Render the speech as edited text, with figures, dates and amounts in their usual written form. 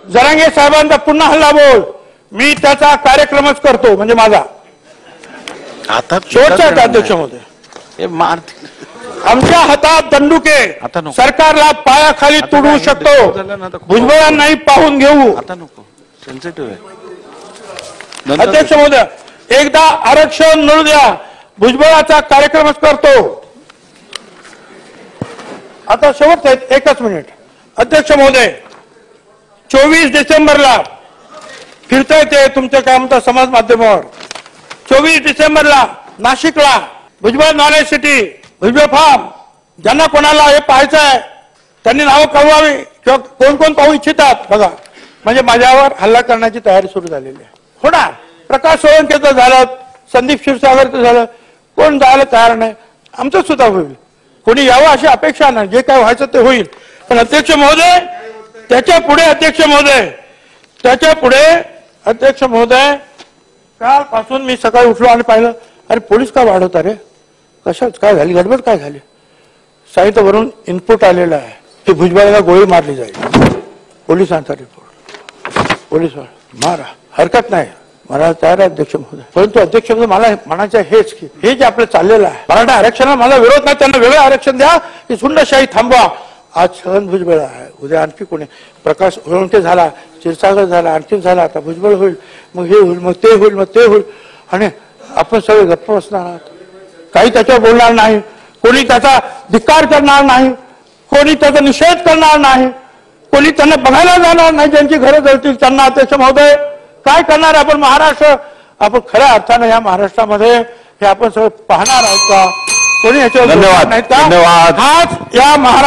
जरांगे साहेबांचा पुन्हा हल्ला बोल, मी त्याचा कार्यक्रमच करतो म्हणजे माझा. आता शेवटचा अध्यक्ष महोदय, आमच्या हातात दंडुके, सरकारला पायाखाली तुडवू शकतो, भुजबळांनाही पाहून घेऊ. आता नको, सेन्सिटिव्ह आहे. अध्यक्ष महोदय, एकदा आरक्षण मिळू द्या, भुजबळाचा कार्यक्रमच करतो. आता शेवट एकच मिनिट. अध्यक्ष महोदय, 24 डिसेंबरला फिरता येते तुमच्या काय म्हणता समाज माध्यमावर. 24 डिसेंबरला नाशिकला Bhujbal knowledge city, Bhujbal farm, ज्यांना कोणाला हे पाहायचं आहे त्यांनी नावं कळवावी किंवा कोण कोण पाहू इच्छितात बघा. म्हणजे माझ्यावर हल्ला करण्याची तयारी सुरू झालेली आहे. होणार. प्रकाश सोळंकेचं झालं, संदीप क्षीरसागरचं झालं, कोण जायला तयार नाही. आमचं सुद्धा होईल. कोणी यावं अशी अपेक्षा नाही, जे काय व्हायचं ते होईल. पण अध्यक्ष महोदय, त्याच्या पुढे अध्यक्ष महोदय, कालपासून मी सकाळी उठलो आणि पाहिलं, अरे पोलीस का वाढवता रे, कशात काय झाली, गडबड काय झाली. साहित्यावरून इनपुट आलेलं आहे की भुजबळाला गोळी मारली जाईल. पोलिसांचा रिपोर्ट, पोलीस मारा, हरकत नाही, मला तयार आहे अध्यक्ष महोदय. परंतु अध्यक्ष महोदय, मला म्हणायचं हेच की हे जे आपलं चाललेलं आहे, मराठा आरक्षणाला मला विरोध नाही, त्यांना वेगळं आरक्षण द्या, की झुंडशाही थांबवा. आज छगन भुजबळ आहे, उद्या आणखी कोणी, प्रकाश सोळंके झाला, क्षीरसागर झाला, आणखी झाला, आता भुजबळ होईल, मग हे होईल, मग ते होईल, मग ते होईल, आणि आपण सगळे गप्प बसणार आहात. काही त्याच्यावर बोलणार नाही, कोणी त्याचा धिक्कार करणार नाही, कोणी त्याचा निषेध करणार नाही, कोणी त्यांना बघायला जाणार नाही. ज्यांची घरं जळतील त्यांना. अध्यक्ष महोदय, काय करणार आपण महाराष्ट्र, आपण खऱ्या अर्थानं या महाराष्ट्रामध्ये हे आपण सगळं पाहणार आहोत का, कोणी याच्यावर धन्यवाद. हाच या महाराष्ट्र